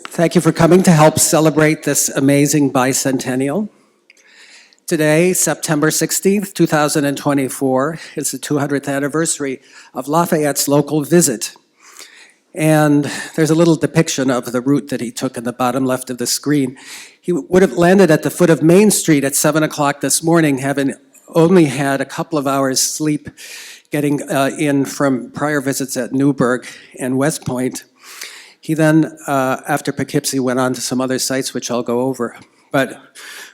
Thank you for coming to help celebrate this amazing bicentennial. Today, September 16th, 2024, is the 200th anniversary of Lafayette's local visit. And there's a little depiction of the route that he took in the bottom left of the screen. He would have landed at the foot of Main Street at 7 o'clock this morning, having only had a couple of hours sleep getting in from prior visits at Newburgh and West Point. He then, after Poughkeepsie, went on to some other sites, which I'll go over. But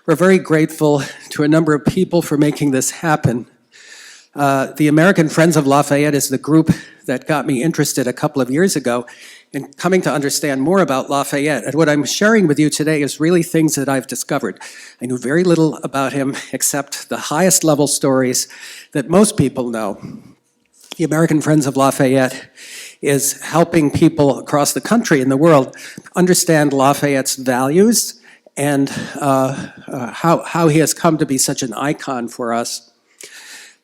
we're very grateful to a number of people for making this happen. The American Friends of Lafayette is the group that got me interested a couple of years ago in coming to understand more about Lafayette. And what I'm sharing with you today is really things that I've discovered. I knew very little about him except the highest level stories that most people know. The American Friends of Lafayette is helping people across the country and the world understand Lafayette's values and how he has come to be such an icon for us.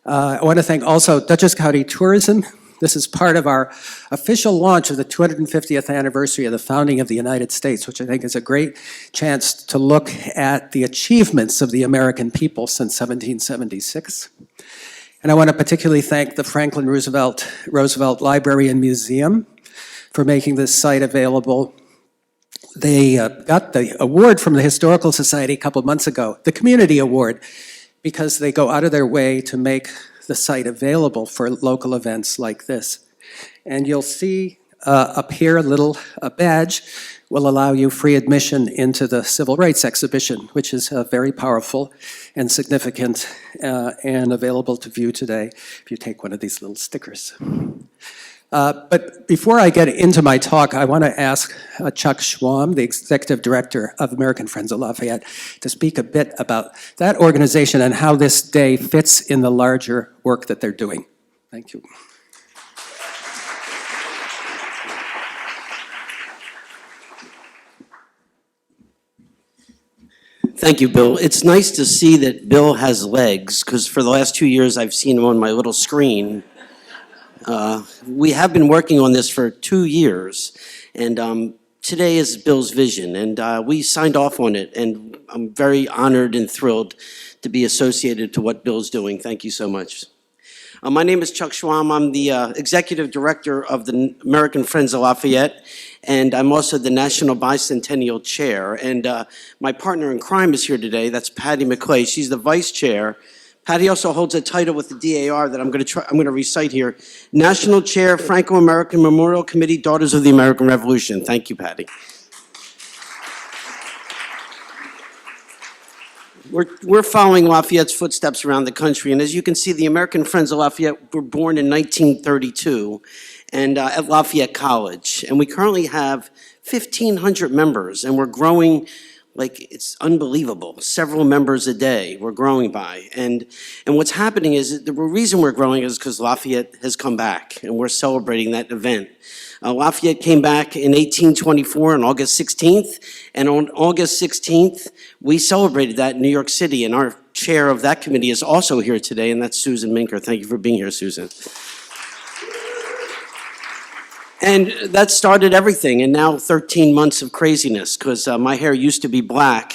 I want to thank also Dutchess County Tourism. This is part of our official launch of the 250th anniversary of the founding of the United States, which I think is a great chance to look at the achievements of the American people since 1776. And I want to particularly thank the Franklin Roosevelt Library and Museum for making this site available. They got the award from the Historical Society a couple of months ago, the Community Award, because they go out of their way to make the site available for local events like this. And you'll see up here a badge will allow you free admission into the Civil Rights Exhibition, which is very powerful and significant and available to view today if you take one of these little stickers. But before I get into my talk, I want to ask Chuck Schwam, the Executive Director of American Friends of Lafayette, to speak a bit about that organization and how this day fits in the larger work that they're doing. Thank you. Thank you, Bill. It's nice to see that Bill has legs, because for the last 2 years I've seen him on my little screen. We have been working on this for 2 years, and today is Bill's vision, and we signed off on it, and I'm very honored and thrilled to be associated to what Bill's doing. Thank you so much. My name is Chuck Schwam. I'm the Executive Director of the American Friends of Lafayette, and I'm also the National Bicentennial Chair. And my partner in crime is here today. That's Patty McClay. She's the Vice Chair. Patty also holds a title with the DAR that I'm going to recite here. National Chair, Franco-American Memorial Committee, Daughters of the American Revolution. Thank you, Patty. We're following Lafayette's footsteps around the country, and as you can see, the American Friends of Lafayette were born in 1932 and at Lafayette College, and we currently have 1,500 members, and we're growing like it's unbelievable. Several members a day we're growing by, and what's happening is the reason we're growing is because Lafayette has come back, and we're celebrating that event. Lafayette came back in 1824 on August 16th, and on August 16th, we celebrated that in New York City, and our chair of that committee is also here today, and that's Susan Minker. Thank you for being here, Susan. And that started everything, and now 13 months of craziness, because my hair used to be black.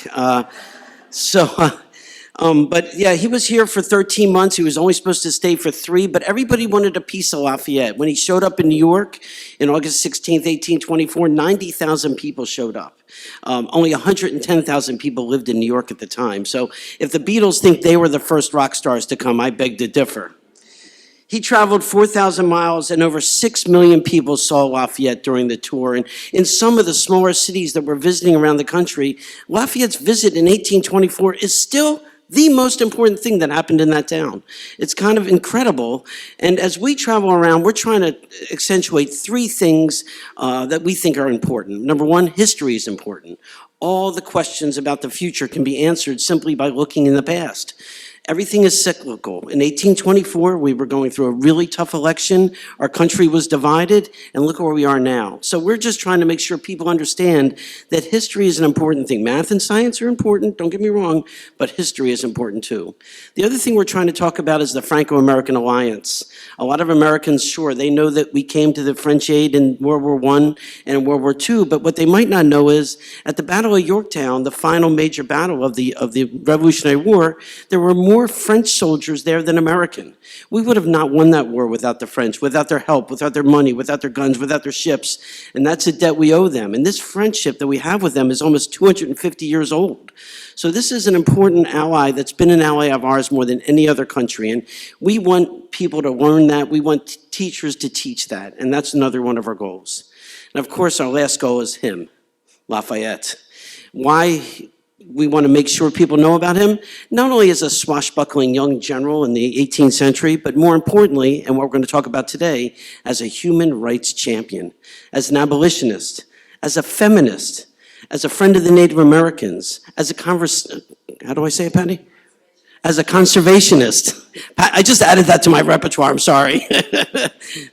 But yeah, he was here for 13 months. He was only supposed to stay for 3, but everybody wanted a piece of Lafayette. When he showed up in New York in August 16th, 1824, 90,000 people showed up. Only 110,000 people lived in New York at the time. So if the Beatles think they were the first rock stars to come, I beg to differ. He traveled 4,000 miles, and over 6 million people saw Lafayette during the tour. And in some of the smaller cities that we're visiting around the country, Lafayette's visit in 1824 is still the most important thing that happened in that town. It's kind of incredible. And as we travel around, we're trying to accentuate 3 things that we think are important. Number 1, history is important. All the questions about the future can be answered simply by looking in the past. Everything is cyclical. In 1824, we were going through a really tough election. Our country was divided, and look where we are now. So we're just trying to make sure people understand that history is an important thing. Math and science are important, don't get me wrong, but history is important too. The other thing we're trying to talk about is the Franco-American alliance. A lot of Americans, sure, they know that we came to the French aid in World War I and World War II, but what they might not know is at the Battle of Yorktown, the final major battle of the Revolutionary War, there were more French soldiers there than American. We would have not won that war without the French, without their help, without their money, without their guns, without their ships, and that's a debt we owe them. And this friendship that we have with them is almost 250 years old. So this is an important ally that's been an ally of ours more than any other country, and we want people to learn that. We want teachers to teach that, and that's another one of our goals. And of course, our last goal is him, Lafayette. Why we want to make sure people know about him, not only as a swashbuckling young general in the 18th century, but more importantly, and what we're going to talk about today, as a human rights champion, as an abolitionist, as a feminist, as a friend of the Native Americans, as a how do I say it, Patty? As a conservationist. I just added that to my repertoire, I'm sorry.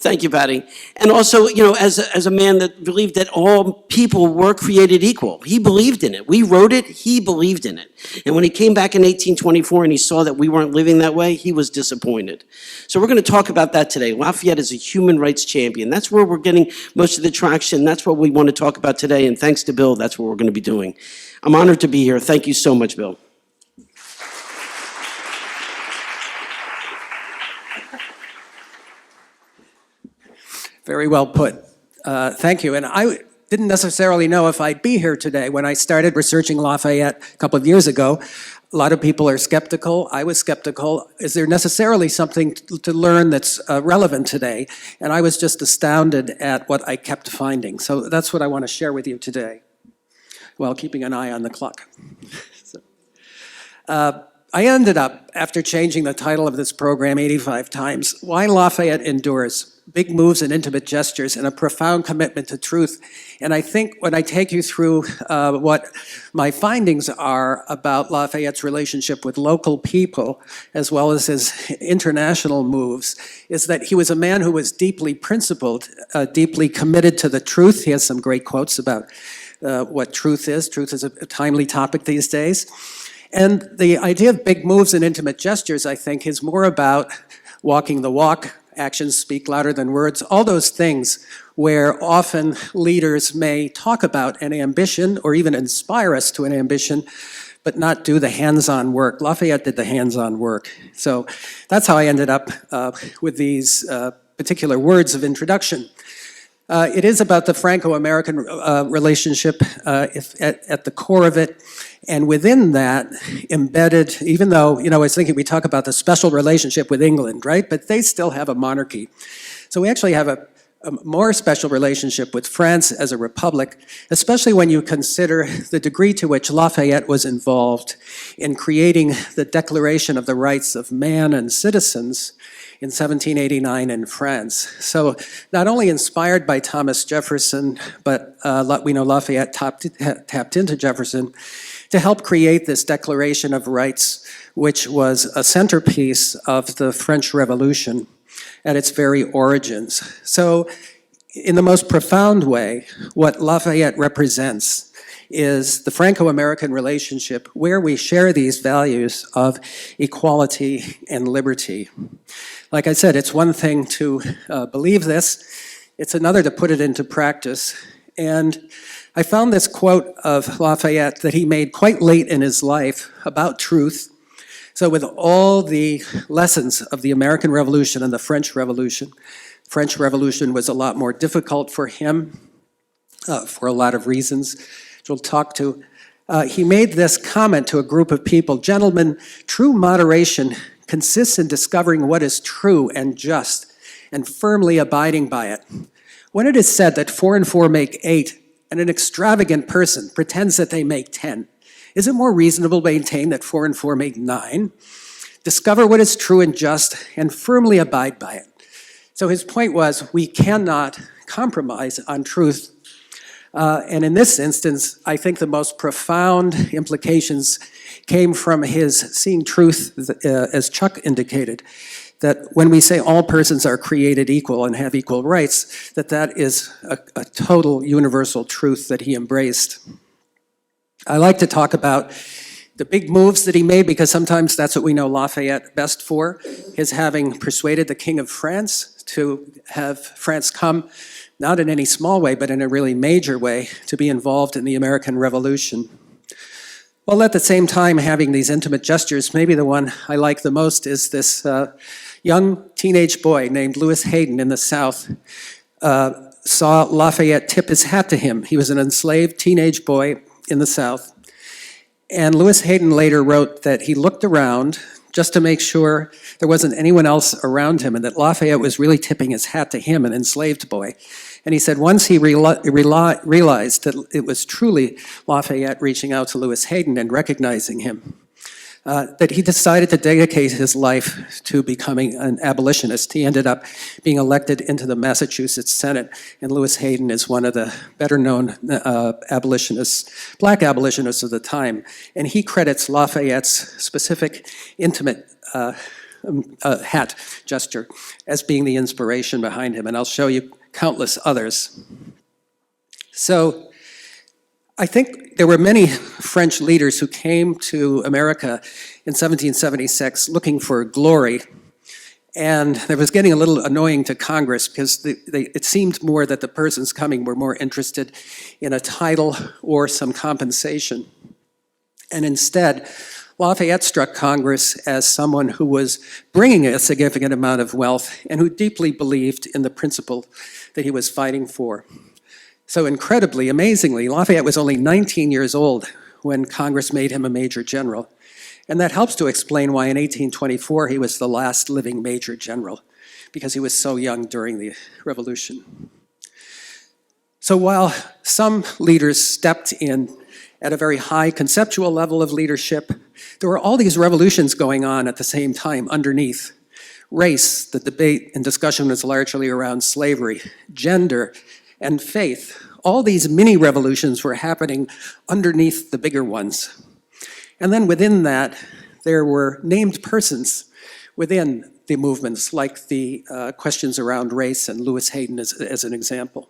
Thank you, Patty. And also, you know, as a man that believed that all people were created equal. He believed in it. We wrote it, he believed in it. And when he came back in 1824 and he saw that we weren't living that way, he was disappointed. So we're going to talk about that today. Lafayette is a human rights champion. That's where we're getting most of the traction. That's what we want to talk about today. And thanks to Bill, that's what we're going to be doing. I'm honored to be here. Thank you so much, Bill. Very well put. Thank you. And I didn't necessarily know if I'd be here today. When I started researching Lafayette a couple of years ago, a lot of people are skeptical. I was skeptical. Is there necessarily something to learn that's relevant today? And I was just astounded at what I kept finding. So that's what I want to share with you today, while keeping an eye on the clock. I ended up, after changing the title of this program 85 times, Why Lafayette Endures: Big Moves and Intimate Gestures and a Profound Commitment to Truth. And I think when I take you through what my findings are about Lafayette's relationship with local people, as well as his international moves, is that he was a man who was deeply principled, deeply committed to the truth. He has some great quotes about what truth is. Truth is a timely topic these days. And the idea of big moves and intimate gestures, I think, is more about walking the walk, actions speak louder than words, all those things where often leaders may talk about an ambition or even inspire us to an ambition, but not do the hands-on work. Lafayette did the hands-on work. So that's how I ended up with these particular words of introduction. It is about the Franco-American relationship at the core of it. And within that, embedded, even though, you know, I was thinking we talk about the special relationship with England, right? But they still have a monarchy. So we actually have a more special relationship with France as a republic, especially when you consider the degree to which Lafayette was involved in creating the Declaration of the Rights of Man and Citizens in 1789 in France. So not only inspired by Thomas Jefferson, but we know Lafayette tapped into Jefferson to help create this Declaration of Rights, which was a centerpiece of the French Revolution at its very origins. So in the most profound way, what Lafayette represents is the Franco-American relationship where we share these values of equality and liberty. Like I said, it's one thing to believe this, it's another to put it into practice. And I found this quote of Lafayette that he made quite late in his life about truth. So with all the lessons of the American Revolution and the French Revolution was a lot more difficult for him for a lot of reasons, which we'll talk to. He made this comment to a group of people: "Gentlemen, true moderation consists in discovering what is true and just and firmly abiding by it. When it is said that 4 and 4 make 8, and an extravagant person pretends that they make 10, is it more reasonable to maintain that 4 and 4 make 9? Discover what is true and just and firmly abide by it." So his point was, we cannot compromise on truth. And in this instance, I think the most profound implications came from his seeing truth, as Chuck indicated, that when we say all persons are created equal and have equal rights, that is a total universal truth that he embraced. I like to talk about the big moves that he made because sometimes that's what we know Lafayette best for, his having persuaded the King of France to have France come, not in any small way, but in a really major way, to be involved in the American Revolution. While at the same time having these intimate gestures, maybe the one I like the most is this young teenage boy named Lewis Hayden in the South saw Lafayette tip his hat to him. He was an enslaved teenage boy in the South. And Lewis Hayden later wrote that he looked around just to make sure there wasn't anyone else around him and that Lafayette was really tipping his hat to him, an enslaved boy. And he said once he realized that it was truly Lafayette reaching out to Lewis Hayden and recognizing him, that he decided to dedicate his life to becoming an abolitionist. He ended up being elected into the Massachusetts Senate, and Lewis Hayden is one of the better-known abolitionists, black abolitionists of the time. And he credits Lafayette's specific, intimate hat gesture as being the inspiration behind him, and I'll show you countless others. So I think there were many French leaders who came to America in 1776 looking for glory, and it was getting a little annoying to Congress because it seemed more that the persons coming were more interested in a title or some compensation. And instead, Lafayette struck Congress as someone who was bringing a significant amount of wealth and who deeply believed in the principle that he was fighting for. So incredibly, amazingly, Lafayette was only 19 years old when Congress made him a major general. And that helps to explain why in 1824 he was the last living major general, because he was so young during the Revolution. So while some leaders stepped in at a very high conceptual level of leadership, there were all these revolutions going on at the same time underneath. Race, the debate and discussion was largely around slavery, gender, and faith. All these mini revolutions were happening underneath the bigger ones. And then within that, there were named persons within the movements, like the questions around race and Lewis Hayden as an example.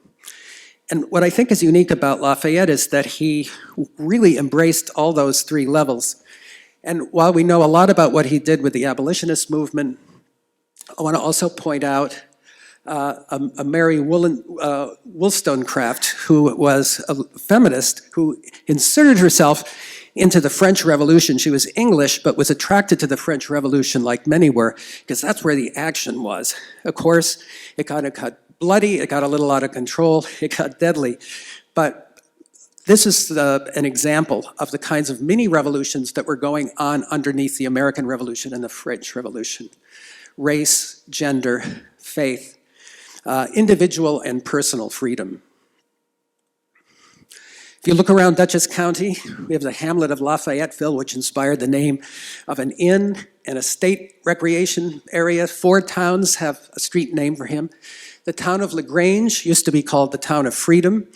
And what I think is unique about Lafayette is that he really embraced all those three levels. And while we know a lot about what he did with the abolitionist movement, I want to also point out a Mary Wollstonecraft, who was a feminist who inserted herself into the French Revolution. She was English, but was attracted to the French Revolution like many were, because that's where the action was. Of course, it kind of got bloody, it got a little out of control, it got deadly. But this is an example of the kinds of mini revolutions that were going on underneath the American Revolution and the French Revolution. Race, gender, faith, individual and personal freedom. If you look around Dutchess County, we have the hamlet of Lafayetteville, which inspired the name of an inn and a state recreation area. 4 towns have a street named for him. The town of LaGrange used to be called the town of Freedom,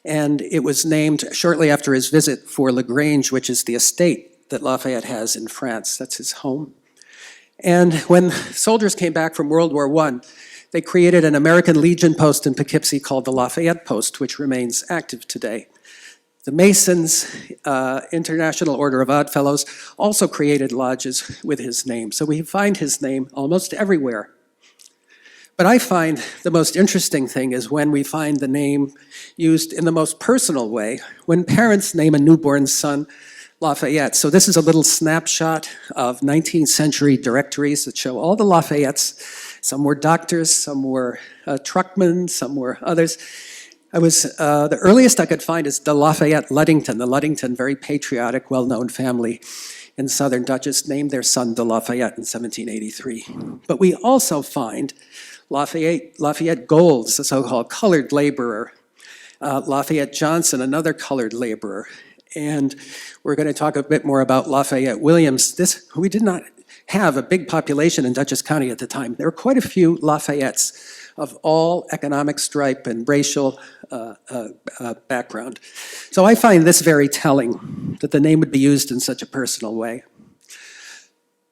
and it was named shortly after his visit for LaGrange, which is the estate that Lafayette has in France. That's his home. And when soldiers came back from World War I, they created an American Legion post in Poughkeepsie called the Lafayette Post, which remains active today. The Masons, International Order of Odd Fellows, also created lodges with his name. So we find his name almost everywhere. But I find the most interesting thing is when we find the name used in the most personal way, when parents name a newborn son Lafayette. So this is a little snapshot of 19th century directories that show all the Lafayettes. Some were doctors, some were truckmen, some were others. The earliest I could find is de Lafayette Ludington. The Ludington, very patriotic, well-known family in southern Dutchess, named their son de Lafayette in 1783. But we also find Lafayette Golds, the so-called colored laborer, Lafayette Johnson, another colored laborer, and we're going to talk a bit more about Lafayette Williams. We did not have a big population in Dutchess County at the time. There were quite a few Lafayettes of all economic stripe and racial background. So I find this very telling, that the name would be used in such a personal way.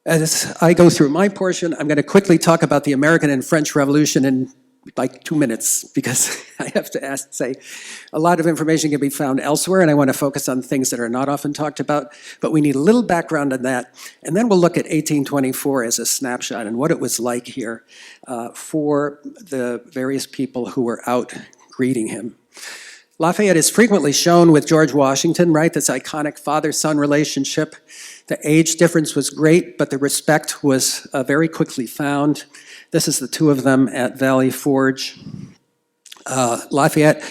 As I go through my portion, I'm going to quickly talk about the American and French Revolution in like 2 minutes, because I have to say a lot of information can be found elsewhere, and I want to focus on things that are not often talked about, but we need a little background on that, and then we'll look at 1824 as a snapshot and what it was like here for the various people who were out greeting him. Lafayette is frequently shown with George Washington, right? This iconic father-son relationship. The age difference was great, but the respect was very quickly found. This is the two of them at Valley Forge. Lafayette,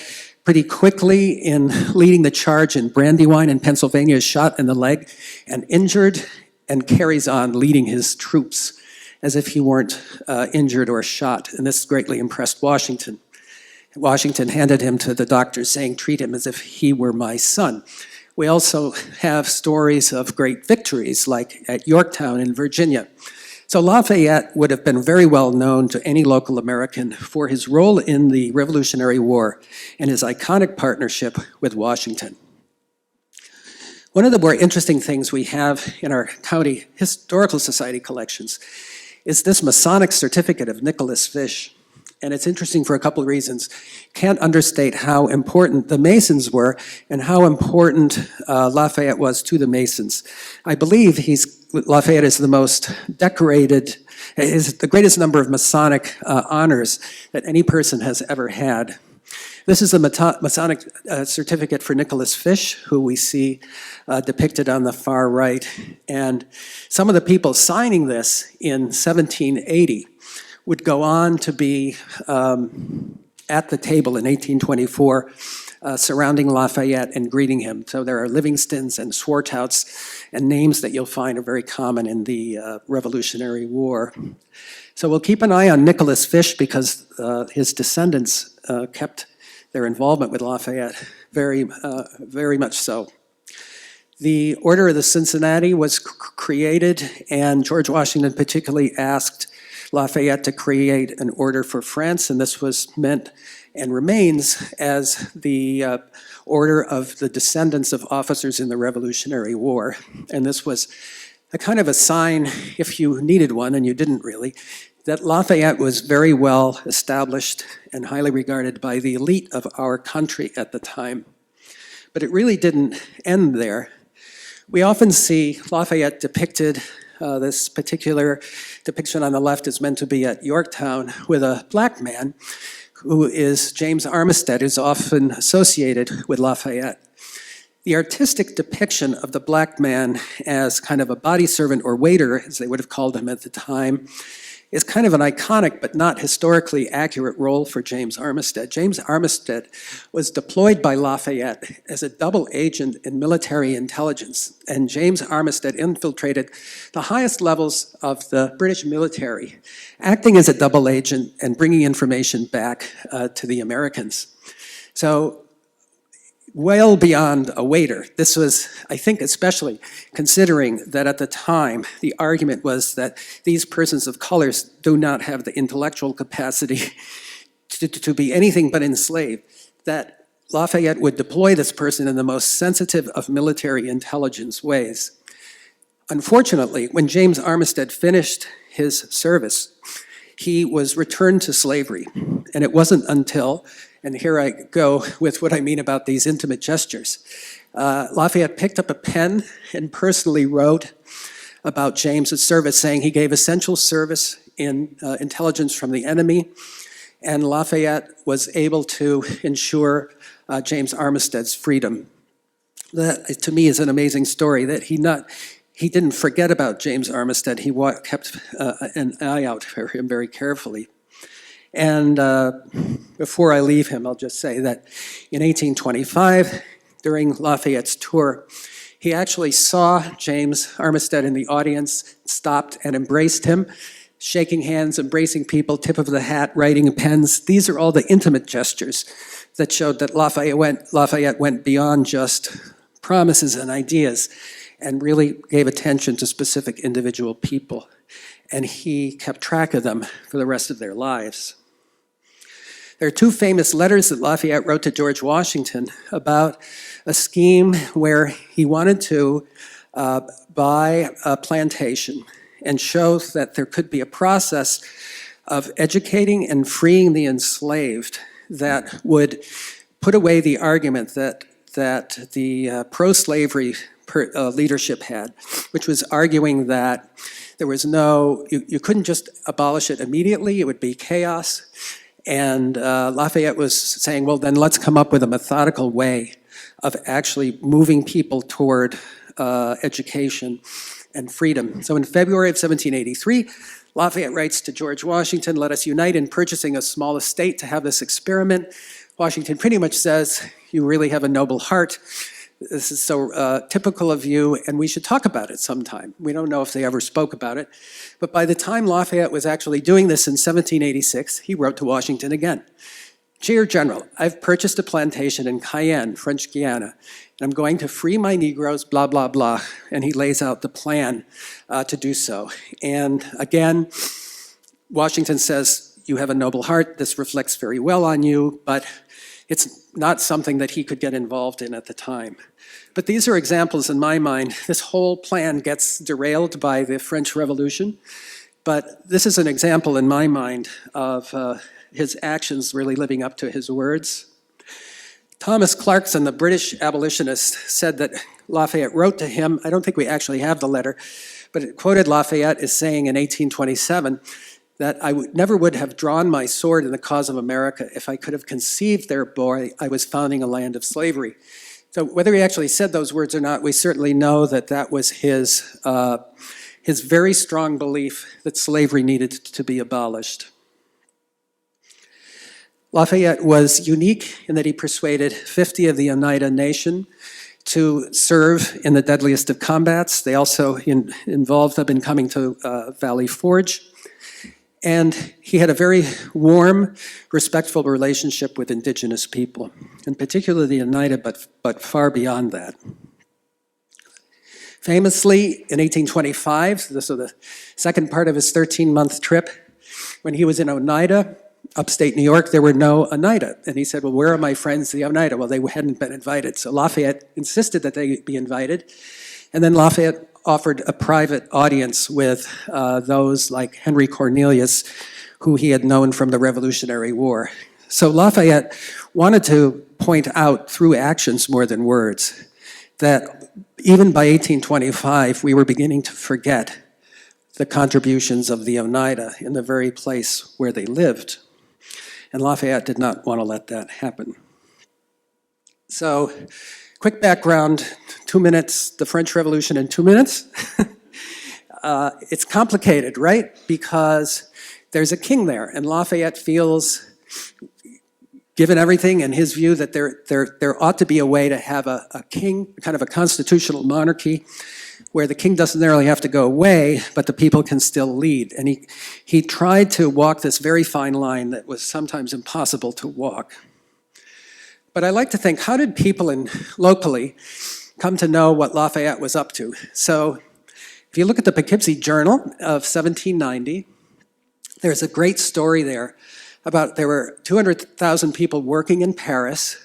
pretty quickly in leading the charge in Brandywine in Pennsylvania, is shot in the leg and injured, and carries on leading his troops as if he weren't injured or shot. And this greatly impressed Washington. Washington handed him to the doctors saying, "Treat him as if he were my son." We also have stories of great victories, like at Yorktown in Virginia. So Lafayette would have been very well known to any local American for his role in the Revolutionary War and his iconic partnership with Washington. One of the more interesting things we have in our county historical society collections is this Masonic certificate of Nicholas Fish. And it's interesting for a couple of reasons. Can't understate how important the Masons were and how important Lafayette was to the Masons. I believe Lafayette is the most decorated, is the greatest number of Masonic honors that any person has ever had. This is a Masonic certificate for Nicholas Fish, who we see depicted on the far right. And some of the people signing this in 1780 would go on to be at the table in 1824 surrounding Lafayette and greeting him. So there are Livingstons and Swartouts and names that you'll find are very common in the Revolutionary War. So we'll keep an eye on Nicholas Fish because his descendants kept their involvement with Lafayette very much so. The Order of the Cincinnati was created, and George Washington particularly asked Lafayette to create an order for France, and this was meant and remains as the order of the descendants of officers in the Revolutionary War. And this was a kind of a sign, if you needed one, and you didn't really, that Lafayette was very well established and highly regarded by the elite of our country at the time. But it really didn't end there. We often see Lafayette depicted. This particular depiction on the left is meant to be at Yorktown with a black man who is James Armistead, who's often associated with Lafayette. The artistic depiction of the black man as kind of a body servant or waiter, as they would have called him at the time, is kind of an iconic but not historically accurate role for James Armistead. James Armistead was deployed by Lafayette as a double agent in military intelligence, and James Armistead infiltrated the highest levels of the British military, acting as a double agent and bringing information back to the Americans. So well beyond a waiter. This was, I think, especially considering that at the time, the argument was that these persons of colors do not have the intellectual capacity to be anything but enslaved, that Lafayette would deploy this person in the most sensitive of military intelligence ways. Unfortunately, when James Armistead finished his service, he was returned to slavery, and it wasn't until, and here I go with what I mean about these intimate gestures. Lafayette picked up a pen and personally wrote about James's service, saying he gave essential service in intelligence from the enemy, and Lafayette was able to ensure James Armistead's freedom. That, to me, is an amazing story, that he didn't forget about James Armistead. He kept an eye out for him very carefully. And before I leave him, I'll just say that in 1825, during Lafayette's tour, he actually saw James Armistead in the audience, stopped and embraced him, shaking hands, embracing people, tip of the hat, writing pens. These are all the intimate gestures that showed that Lafayette went beyond just promises and ideas and really gave attention to specific individual people. and he kept track of them for the rest of their lives. There are two famous letters that Lafayette wrote to George Washington about a scheme where he wanted to buy a plantation and show that there could be a process of educating and freeing the enslaved that would put away the argument that the pro-slavery leadership had, which was arguing that there was you couldn't just abolish it immediately, it would be chaos. And Lafayette was saying, well, then let's come up with a methodical way of actually moving people toward education and freedom. So in February of 1783, Lafayette writes to George Washington, let us unite in purchasing a small estate to have this experiment. Washington pretty much says, you really have a noble heart. This is so typical of you, and we should talk about it sometime. We don't know if they ever spoke about it, but by the time Lafayette was actually doing this in 1786, he wrote to Washington again. Dear General, I've purchased a plantation in Cayenne, French Guiana, and I'm going to free my Negroes, blah, blah, blah, and he lays out the plan to do so. And again, Washington says, you have a noble heart, this reflects very well on you, but it's not something that he could get involved in at the time. But these are examples in my mind. This whole plan gets derailed by the French Revolution, but this is an example in my mind of his actions really living up to his words. Thomas Clarkson, the British abolitionist, said that Lafayette wrote to him, I don't think we actually have the letter, but it quoted Lafayette as saying in 1827, that I never would have drawn my sword in the cause of America if I could have conceived thereby I was founding a land of slavery. So whether he actually said those words or not, we certainly know that that was his very strong belief that slavery needed to be abolished. Lafayette was unique in that he persuaded 50 of the Oneida Nation to serve in the deadliest of combats. They also involved them in coming to Valley Forge. And he had a very warm, respectful relationship with indigenous people, and particularly the Oneida, but far beyond that. Famously, in 1825, so the second part of his 13-month trip, when he was in Oneida, upstate New York, there were no Oneida. And he said, well, where are my friends, the Oneida? Well, they hadn't been invited. So Lafayette insisted that they be invited. And then Lafayette offered a private audience with those like Henry Cornelius, who he had known from the Revolutionary War. So Lafayette wanted to point out through actions more than words that even by 1825, we were beginning to forget the contributions of the Oneida in the very place where they lived. And Lafayette did not want to let that happen. So, quick background, 2 minutes, the French Revolution in 2 minutes. It's complicated, right? Because there's a king there, and Lafayette feels, given everything in his view, that there ought to be a way to have a king, kind of a constitutional monarchy, where the king doesn't necessarily have to go away, but the people can still lead. And he tried to walk this very fine line that was sometimes impossible to walk. But I like to think, how did people locally come to know what Lafayette was up to? So if you look at the Poughkeepsie Journal of 1790, there's a great story there about there were 200,000 people working in Paris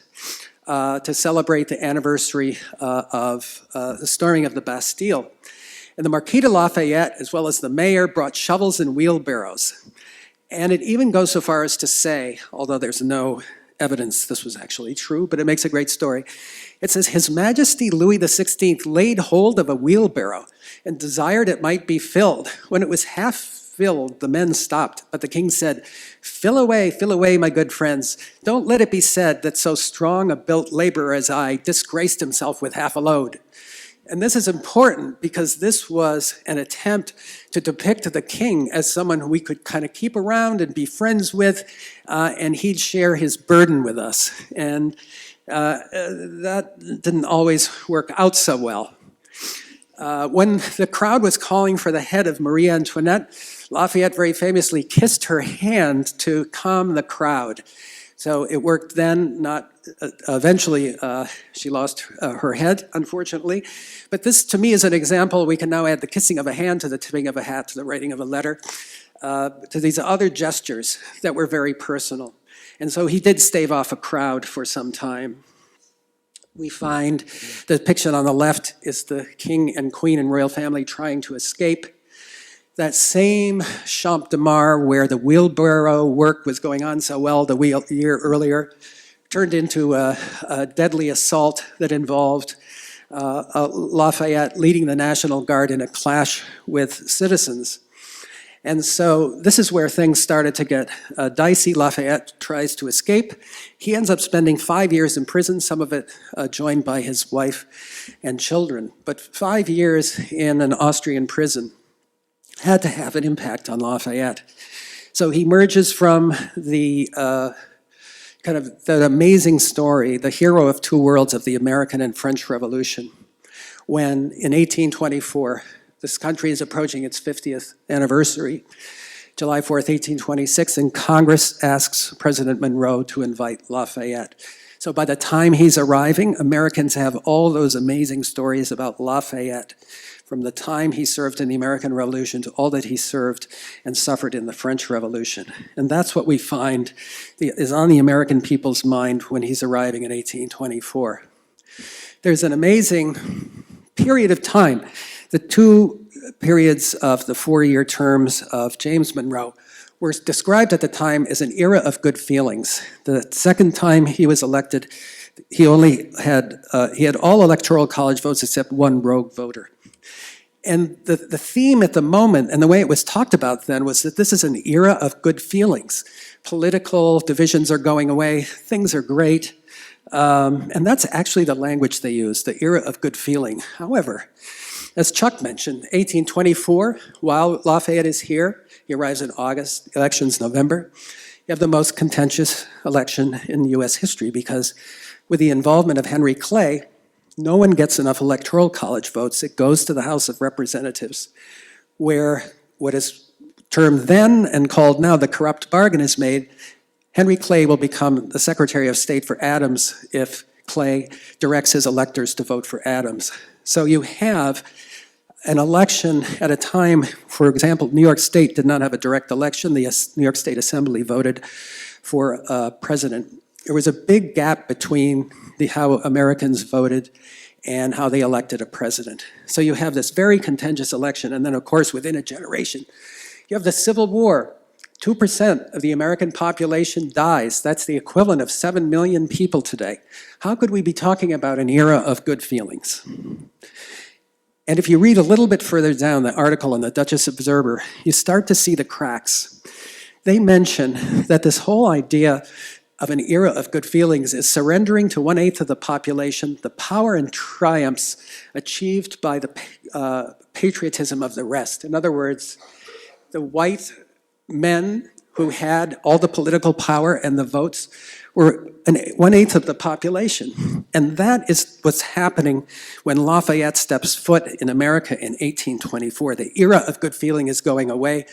to celebrate the anniversary of the storming of the Bastille. And the Marquis de Lafayette, as well as the mayor, brought shovels and wheelbarrows. And it even goes so far as to say, although there's no evidence this was actually true, but it makes a great story. It says, His Majesty Louis XVI laid hold of a wheelbarrow and desired it might be filled. When it was half filled, the men stopped, but the king said, fill away, my good friends. Don't let it be said that so strong a built laborer as I disgraced himself with half a load. And this is important because this was an attempt to depict the king as someone who we could kind of keep around and be friends with, and he'd share his burden with us. And that didn't always work out so well. When the crowd was calling for the head of Marie Antoinette, Lafayette very famously kissed her hand to calm the crowd. So it worked then, not eventually she lost her head, unfortunately. But this, to me, is an example. We can now add the kissing of a hand to the tipping of a hat to the writing of a letter, to these other gestures that were very personal. And so he did stave off a crowd for some time. We find the depiction on the left is the king and queen and royal family trying to escape. That same Champ de Mars where the wheelbarrow work was going on so well the year earlier turned into a deadly assault that involved Lafayette leading the National Guard in a clash with citizens. And so this is where things started to get dicey. Lafayette tries to escape. He ends up spending 5 years in prison, some of it joined by his wife and children. But 5 years in an Austrian prison had to have an impact on Lafayette. So he emerges from the kind of that amazing story, the hero of two worlds of the American and French Revolution, when in 1824, this country is approaching its 50th anniversary, July 4th, 1826, and Congress asks President Monroe to invite Lafayette. So by the time he's arriving, Americans have all those amazing stories about Lafayette, from the time he served in the American Revolution to all that he served and suffered in the French Revolution. And that's what we find is on the American people's mind when he's arriving in 1824. There's an amazing period of time. The two periods of the 4-year terms of James Monroe were described at the time as an era of good feelings. The second time he was elected, he had all electoral college votes except one rogue voter. And the theme at the moment, and the way it was talked about then, was that this is an era of good feelings. Political divisions are going away, things are great, and that's actually the language they use, the era of good feeling. However, as Chuck mentioned, 1824, while Lafayette is here, he arrives in August, election's November, you have the most contentious election in US history because with the involvement of Henry Clay, no one gets enough electoral college votes. It goes to the House of Representatives, where what is termed then and called now the corrupt bargain is made. Henry Clay will become the Secretary of State for Adams if Clay directs his electors to vote for Adams. So you have an election at a time, for example, New York State did not have a direct election. The New York State Assembly voted for a president. There was a big gap between how Americans voted and how they elected a president. So you have this very contentious election, and then of course within a generation, you have the Civil War. 2% of the American population dies. That's the equivalent of 7 million people today. How could we be talking about an era of good feelings? And if you read a little bit further down the article in the Dutchess Observer, you start to see the cracks. They mention that this whole idea of an era of good feelings is surrendering to 1/8 of the population the power and triumphs achieved by the patriotism of the rest. In other words, the white men who had all the political power and the votes were 1/8 of the population. And that is what's happening when Lafayette steps foot in America in 1824. The era of good feeling is going away.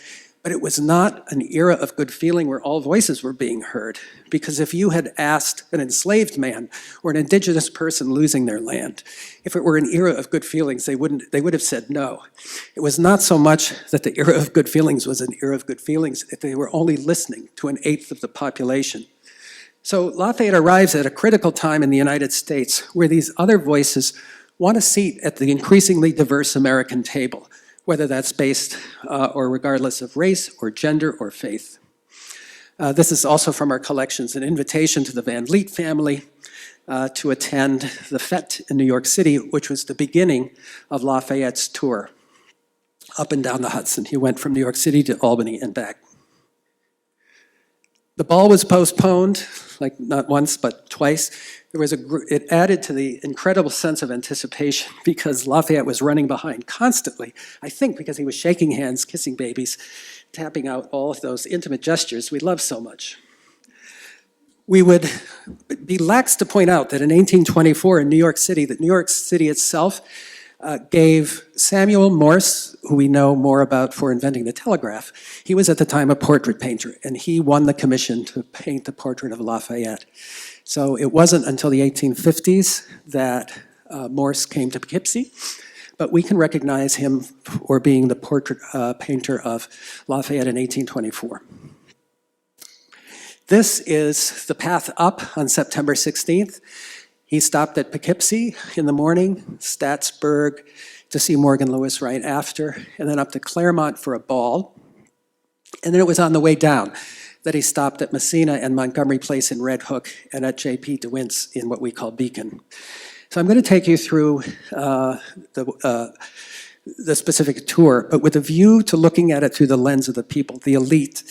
But it was not an era of good feeling where all voices were being heard. Because if you had asked an enslaved man or an indigenous person losing their land, if it were an era of good feelings, they would have said no. It was not so much that the era of good feelings was an era of good feelings, if they were only listening to 1/8 of the population. So Lafayette arrives at a critical time in the United States where these other voices want a seat at the increasingly diverse American table, whether that's based or regardless of race or gender or faith. This is also from our collections, an invitation to the Van Vliet family to attend the Fete in New York City, which was the beginning of Lafayette's tour up and down the Hudson. He went from New York City to Albany and back. The ball was postponed, like not once, but twice. It added to the incredible sense of anticipation because Lafayette was running behind constantly, I think because he was shaking hands, kissing babies, tapping out all of those intimate gestures we love so much. We would be lax to point out that in 1824 in New York City, that New York City itself gave Samuel Morse, who we know more about for inventing the telegraph, he was at the time a portrait painter, and he won the commission to paint the portrait of Lafayette. So it wasn't until the 1850s that Morse came to Poughkeepsie, but we can recognize him for being the portrait painter of Lafayette in 1824. This is the path up on September 16th. He stopped at Poughkeepsie in the morning, Statsburg to see Morgan Lewis right after, and then up to Claremont for a ball. And then it was on the way down that he stopped at Messina and Montgomery Place in Red Hook and at J.P. DeWint's in what we call Beacon. So I'm going to take you through the specific tour, but with a view to looking at it through the lens of the people, the elite,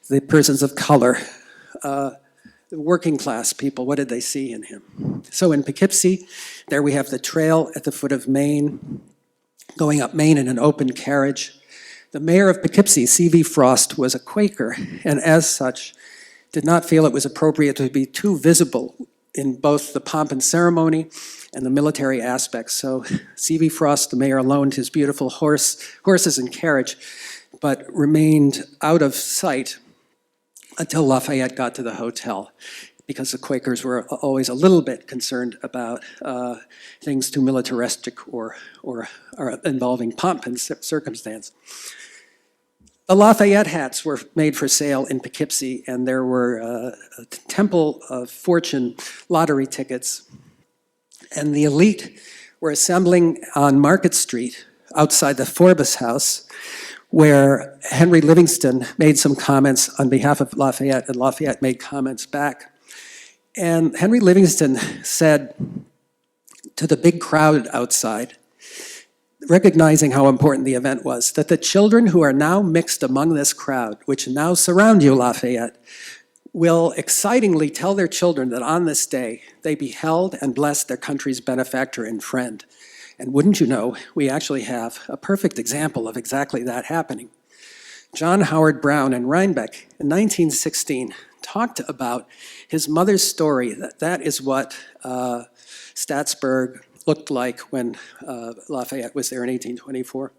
the persons of color, the working class people. What did they see in him? So in Poughkeepsie, there we have the trail at the foot of Maine, going up Maine in an open carriage. The mayor of Poughkeepsie, C.V. Frost, was a Quaker, and as such, did not feel it was appropriate to be too visible in both the pomp and ceremony and the military aspects. So C.V. Frost, the mayor, loaned his beautiful horses and carriage, but remained out of sight until Lafayette got to the hotel, because the Quakers were always a little bit concerned about things too militaristic or involving pomp and circumstance. The Lafayette hats were made for sale in Poughkeepsie, and there were a Temple of Fortune lottery tickets. And the elite were assembling on Market Street outside the Forbes House, where Henry Livingston made some comments on behalf of Lafayette, and Lafayette made comments back. And Henry Livingston said to the big crowd outside, recognizing how important the event was, that the children who are now mixed among this crowd, which now surround you, Lafayette, will excitingly tell their children that on this day they beheld and blessed their country's benefactor and friend. And wouldn't you know, we actually have a perfect example of exactly that happening. John Howard Brown in Rhinebeck in 1916 talked about his mother's story, that is what Statsburg looked like when Lafayette was there in 1824.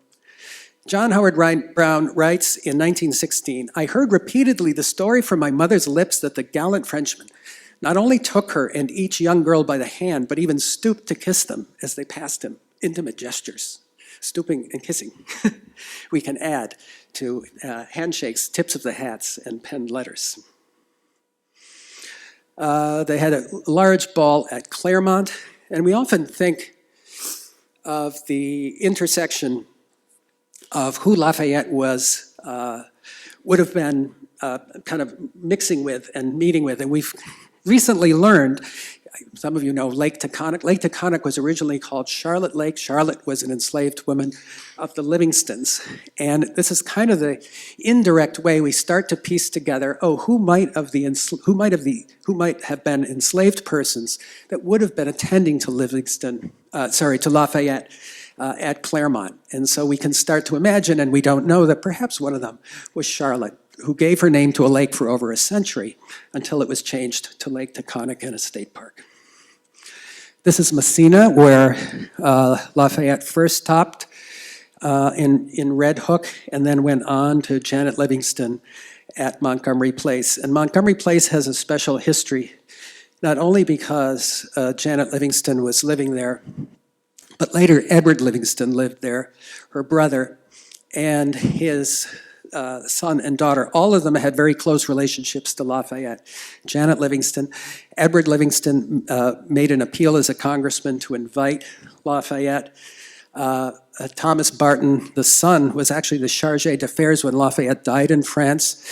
John Howard Brown writes in 1916, "I heard repeatedly the story from my mother's lips that the gallant Frenchman not only took her and each young girl by the hand, but even stooped to kiss them as they passed him. Intimate gestures, stooping and kissing." We can add to handshakes, tips of the hats, and penned letters. They had a large ball at Claremont, and we often think of the intersection of who Lafayette was, would have been kind of mixing with and meeting with. And we've recently learned, some of you know Lake Taconic. Lake Taconic was originally called Charlotte Lake. Charlotte was an enslaved woman of the Livingstons. And this is kind of the indirect way we start to piece together, who might have been enslaved persons that would have been attending to to Lafayette at Claremont. And so we can start to imagine, and we don't know, that perhaps one of them was Charlotte, who gave her name to a lake for over a century until it was changed to Lake Taconic and a state park. This is Messina, where Lafayette first stopped in Red Hook and then went on to Janet Livingston at Montgomery Place. And Montgomery Place has a special history, not only because Janet Livingston was living there, but later Edward Livingston lived there, her brother, and his son and daughter. All of them had very close relationships to Lafayette. Janet Livingston, Edward Livingston made an appeal as a congressman to invite Lafayette. Thomas Barton, the son, was actually the charge d'affaires when Lafayette died in France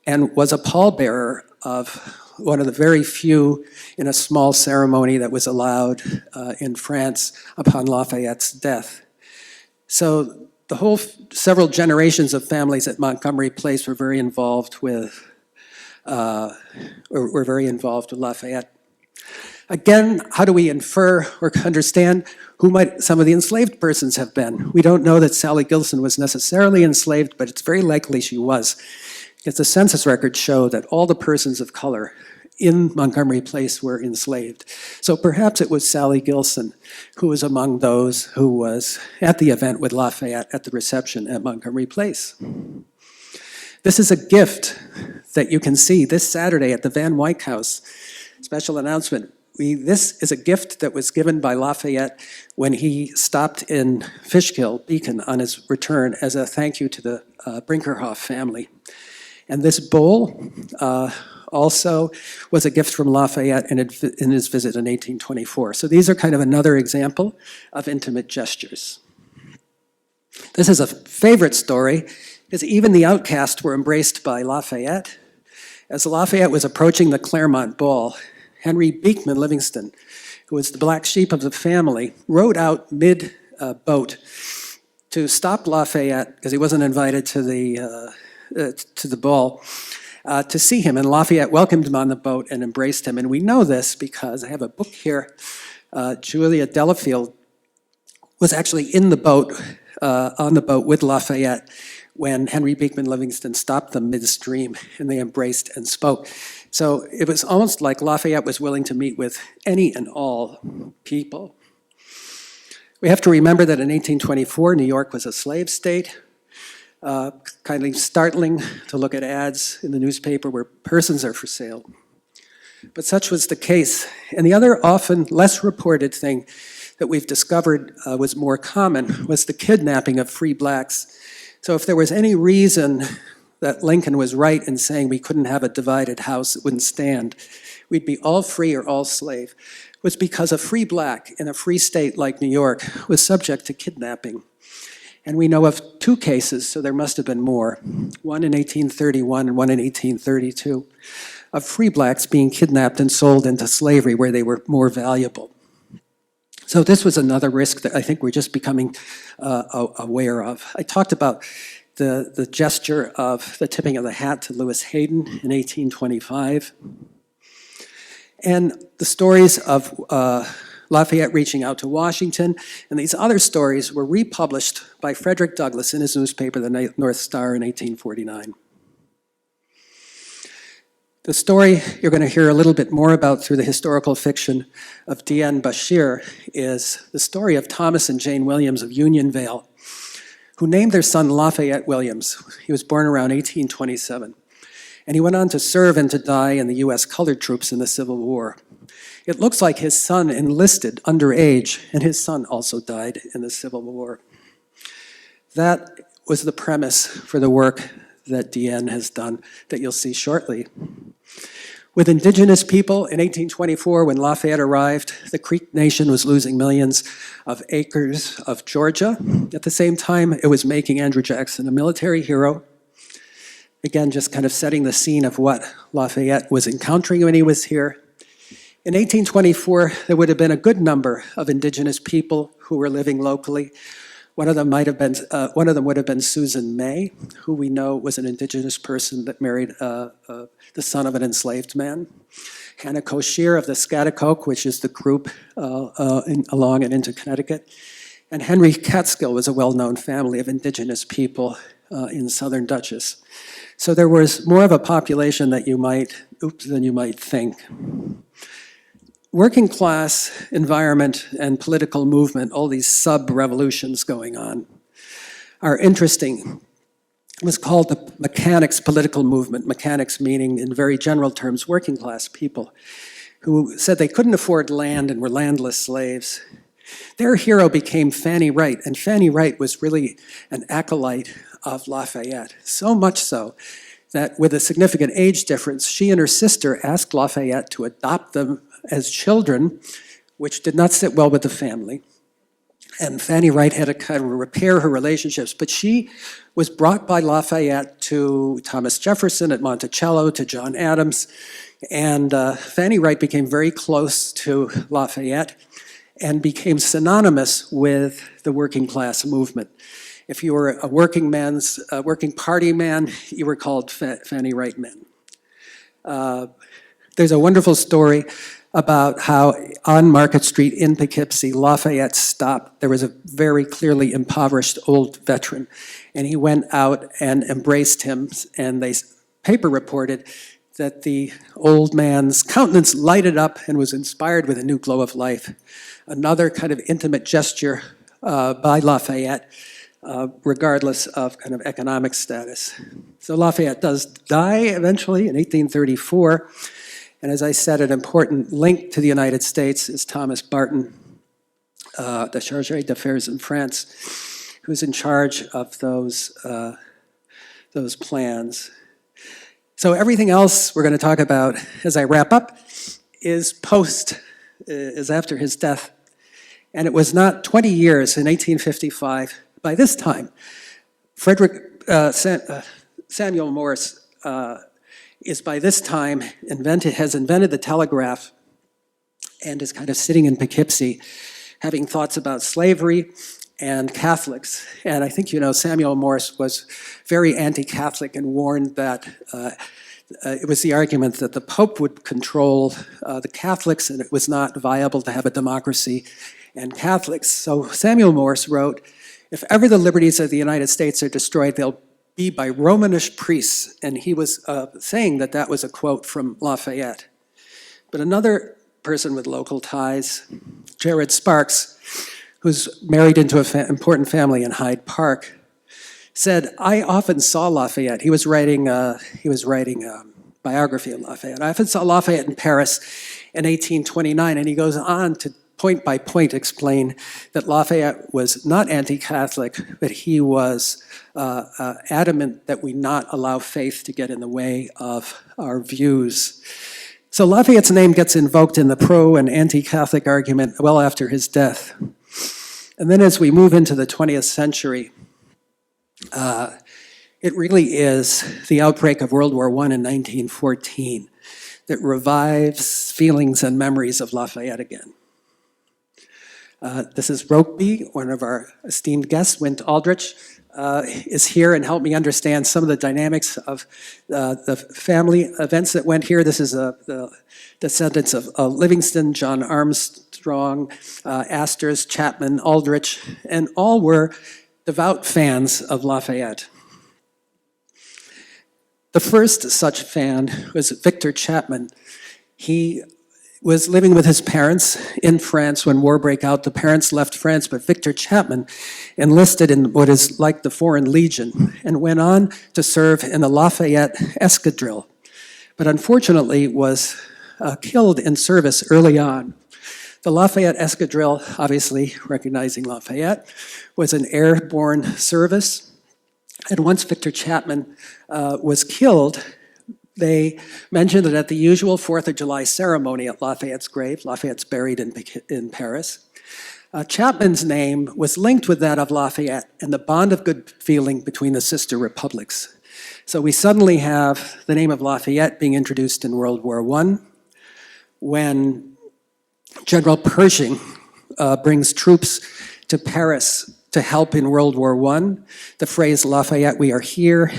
and was a pallbearer of one of the very few in a small ceremony that was allowed in France upon Lafayette's death. So the whole several generations of families at Montgomery Place were very involved with Lafayette. Again, how do we infer or understand who might some of the enslaved persons have been? We don't know that Sally Gilson was necessarily enslaved, but it's very likely she was, because the census records show that all the persons of color in Montgomery Place were enslaved. So perhaps it was Sally Gilson who was among those who was at the event with Lafayette at the reception at Montgomery Place. This is a gift that you can see this Saturday at the Van Wyck House. Special announcement. This is a gift that was given by Lafayette when he stopped in Fishkill, Beacon, on his return as a thank you to the Brinkerhoff family. And this bowl also was a gift from Lafayette in his visit in 1824. So these are kind of another example of intimate gestures. This is a favorite story, because even the outcast were embraced by Lafayette. As Lafayette was approaching the Claremont Ball, Henry Beekman Livingston, who was the black sheep of the family, rode out mid-boat to stop Lafayette, because he wasn't invited to the ball, to see him. And Lafayette welcomed him on the boat and embraced him. And we know this because I have a book here. Julia Delafield was actually in the boat, on the boat with Lafayette when Henry Beekman Livingston stopped them midstream and they embraced and spoke. So it was almost like Lafayette was willing to meet with any and all people. We have to remember that in 1824, New York was a slave state. Kindly startling to look at ads in the newspaper where persons are for sale. But such was the case. And the other often less reported thing that we've discovered was more common was the kidnapping of free blacks. So if there was any reason that Lincoln was right in saying we couldn't have a divided house, it wouldn't stand, we'd be all free or all slave, was because a free black in a free state like New York was subject to kidnapping. And we know of two cases, so there must have been more, one in 1831 and one in 1832, of free blacks being kidnapped and sold into slavery where they were more valuable. So this was another risk that I think we're just becoming aware of. I talked about the gesture of the tipping of the hat to Lewis Hayden in 1825. And the stories of Lafayette reaching out to Washington, and these other stories were republished by Frederick Douglass in his newspaper, the North Star, in 1849. The story you're going to hear a little bit more about through the historical fiction of D.N. Bashir is the story of Thomas and Jane Williams of Unionvale, who named their son Lafayette Williams. He was born around 1827, and he went on to serve and to die in the U.S. colored troops in the Civil War. It looks like his son enlisted underage, and his son also died in the Civil War. That was the premise for the work that D.N. has done that you'll see shortly. With indigenous people in 1824, when Lafayette arrived, the Creek Nation was losing millions of acres of Georgia. At the same time, it was making Andrew Jackson a military hero. Again, just kind of setting the scene of what Lafayette was encountering when he was here. In 1824, there would have been a good number of indigenous people who were living locally. One of them would have been Susan May, who we know was an indigenous person that married the son of an enslaved man. Hannah Coshere of the Scaticoke, which is the group along and into Connecticut. And Henry Catskill was a well-known family of indigenous people in southern Dutchess. So there was more of a population than you might think. Working class environment and political movement, all these sub-revolutions going on, are interesting. It was called the mechanics political movement, mechanics meaning in very general terms working class people who said they couldn't afford land and were landless slaves. Their hero became Fanny Wright, and Fanny Wright was really an acolyte of Lafayette, so much so that with a significant age difference, she and her sister asked Lafayette to adopt them as children, which did not sit well with the family. And Fanny Wright had to kind of repair her relationships, but she was brought by Lafayette to Thomas Jefferson at Monticello, to John Adams, and Fanny Wright became very close to Lafayette and became synonymous with the working class movement. If you were a working party man, you were called Fanny Wright men. There's a wonderful story about how on Market Street in Poughkeepsie, Lafayette stopped. There was a very clearly impoverished old veteran, and he went out and embraced him, and paper reported that the old man's countenance lighted up and was inspired with a new glow of life. Another kind of intimate gesture by Lafayette, regardless of kind of economic status. So Lafayette does die eventually in 1834. And as I said, an important link to the United States is Thomas Barton, the Chargé d'Affaires in France, who's in charge of those plans. So everything else we're going to talk about as I wrap up is after his death. And it was not 20 years in 1855. By this time, Samuel Morse is by this time has invented the telegraph and is kind of sitting in Poughkeepsie having thoughts about slavery and Catholics. And I think, Samuel Morse was very anti-Catholic and warned that it was the argument that the Pope would control the Catholics and it was not viable to have a democracy and Catholics. So Samuel Morse wrote, "If ever the liberties of the United States are destroyed, they'll be by Romanish priests." And he was saying that that was a quote from Lafayette. But another person with local ties, Jared Sparks, who's married into an important family in Hyde Park, said, "I often saw Lafayette." He was writing a biography of Lafayette. "I often saw Lafayette in Paris in 1829," and he goes on to point by point explain that Lafayette was not anti-Catholic, but he was adamant that we not allow faith to get in the way of our views. So Lafayette's name gets invoked in the pro and anti-Catholic argument well after his death. And then as we move into the 20th century, it really is the outbreak of World War I in 1914 that revives feelings and memories of Lafayette again. This is Rokeby, one of our esteemed guests, Wint Aldrich, is here and helped me understand some of the dynamics of the family events that went here. This is the descendants of Livingston, John Armstrong, Astors, Chapman, Aldrich, and all were devout fans of Lafayette. The first such fan was Victor Chapman. He was living with his parents in France when war broke out. The parents left France, but Victor Chapman enlisted in what is like the Foreign Legion and went on to serve in the Lafayette Escadrille, but unfortunately was killed in service early on. The Lafayette Escadrille, obviously recognizing Lafayette, was an airborne service, and once Victor Chapman was killed, they mentioned that at the usual 4th of July ceremony at Lafayette's grave, Lafayette's buried in Paris, Chapman's name was linked with that of Lafayette and the bond of good feeling between the sister republics. So we suddenly have the name of Lafayette being introduced in World War I when General Pershing brings troops to Paris to help in World War I. The phrase "Lafayette, we are here"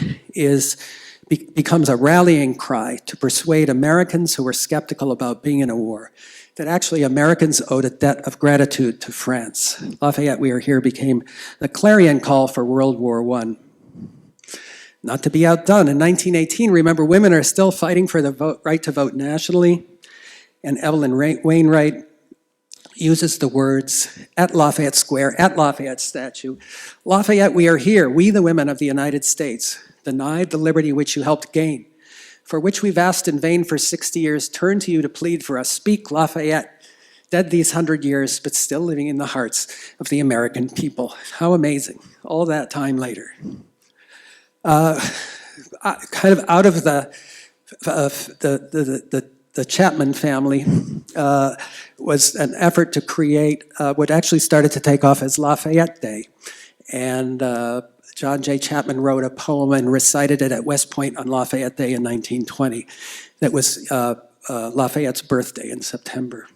becomes a rallying cry to persuade Americans who were skeptical about being in a war that actually Americans owed a debt of gratitude to France. Lafayette, we are here became the clarion call for World War I. Not to be outdone, in 1918, remember, women are still fighting for the right to vote nationally, and Evelyn Wainwright uses the words at Lafayette Square, at Lafayette statue, "Lafayette, we are here, we the women of the United States, denied the liberty which you helped gain, for which we've asked in vain for 60 years, turn to you to plead for us. Speak, Lafayette, dead these 100 years, but still living in the hearts of the American people." How amazing, all that time later. Kind of out of the Chapman family was an effort to create what actually started to take off as Lafayette Day. And John J. Chapman wrote a poem and recited it at West Point on Lafayette Day in 1920. That was Lafayette's birthday in September.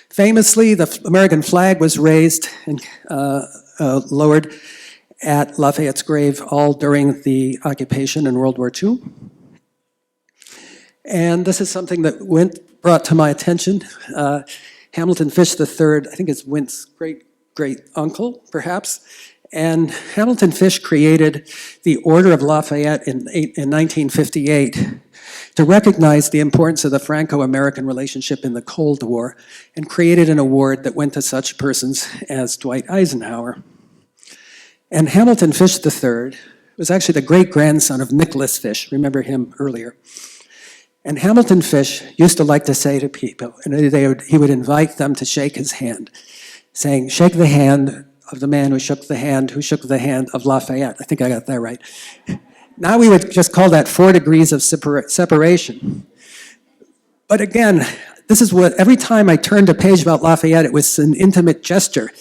Famously, the American flag was raised and lowered at Lafayette's grave all during the occupation in World War II. And this is something that Wint brought to my attention. Hamilton Fish III, I think it's Wint's great-great-uncle, perhaps, And Hamilton Fish created the Order of Lafayette in 1958 to recognize the importance of the Franco-American relationship in the Cold War, and created an award that went to such persons as Dwight Eisenhower. And Hamilton Fish III was actually the great-grandson of Nicholas Fish. Remember him earlier. And Hamilton Fish used to like to say to people, and he would invite them to shake his hand, saying, "Shake the hand of the man who shook the hand of Lafayette." I think I got that right. Now we would just call that 4 degrees of separation. But again, this is what, every time I turned a page about Lafayette, it was an intimate gesture.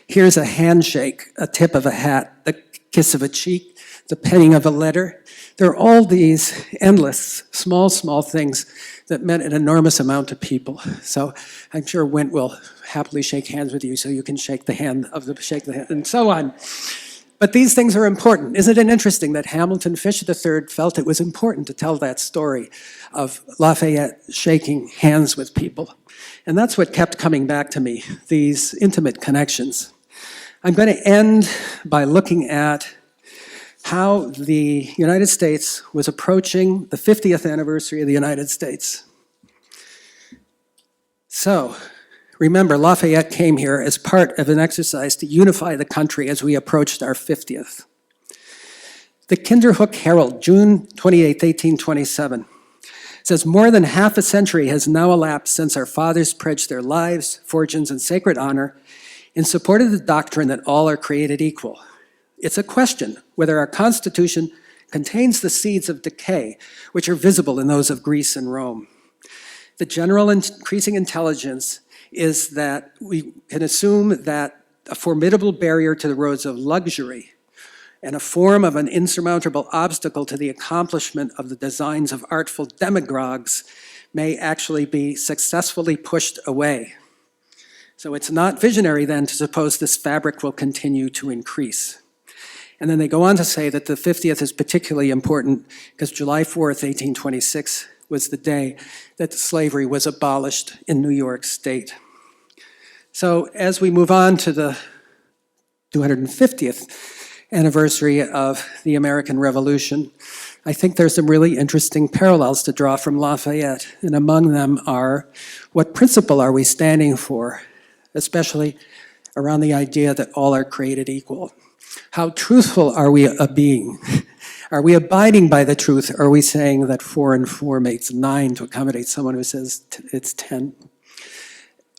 Here's a handshake, a tip of a hat, the kiss of a cheek, the penning of a letter. There are all these endless, small things that meant an enormous amount to people. So I'm sure Wint will happily shake hands with you so you can shake the hand, and so on. But these things are important. Isn't it interesting that Hamilton Fish III felt it was important to tell that story of Lafayette shaking hands with people? And that's what kept coming back to me, these intimate connections. I'm going to end by looking at how the United States was approaching the 50th anniversary of the United States. So, remember, Lafayette came here as part of an exercise to unify the country as we approached our 50th. The Kinderhook Herald, June 28, 1827, says, "More than half a century has now elapsed since our fathers pledged their lives, fortunes, and sacred honor in support of the doctrine that all are created equal. It's a question whether our Constitution contains the seeds of decay, which are visible in those of Greece and Rome. The general increasing intelligence is that we can assume that a formidable barrier to the roads of luxury and a form of an insurmountable obstacle to the accomplishment of the designs of artful demagogues may actually be successfully pushed away. So it's not visionary then to suppose this fabric will continue to increase." And then they go on to say that the 50th is particularly important because July 4th, 1826 was the day that slavery was abolished in New York State. So as we move on to the 250th anniversary of the American Revolution, I think there's some really interesting parallels to draw from Lafayette, and among them are, what principle are we standing for, especially around the idea that all are created equal? How truthful are we being? Are we abiding by the truth? Or are we saying that 4 and 4 makes 9 to accommodate someone who says it's 10?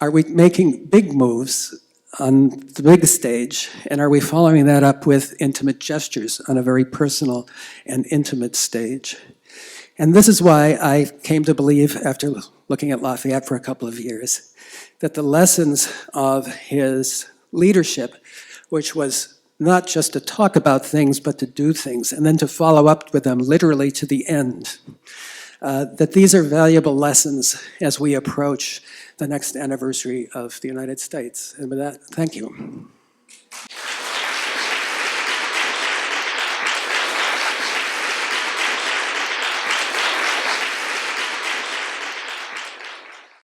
Are we making big moves on the big stage? And are we following that up with intimate gestures on a very personal and intimate stage? And this is why I came to believe, after looking at Lafayette for a couple of years, that the lessons of his leadership, which was not just to talk about things, but to do things, and then to follow up with them literally to the end. That these are valuable lessons as we approach the next anniversary of the United States. And with that, thank you.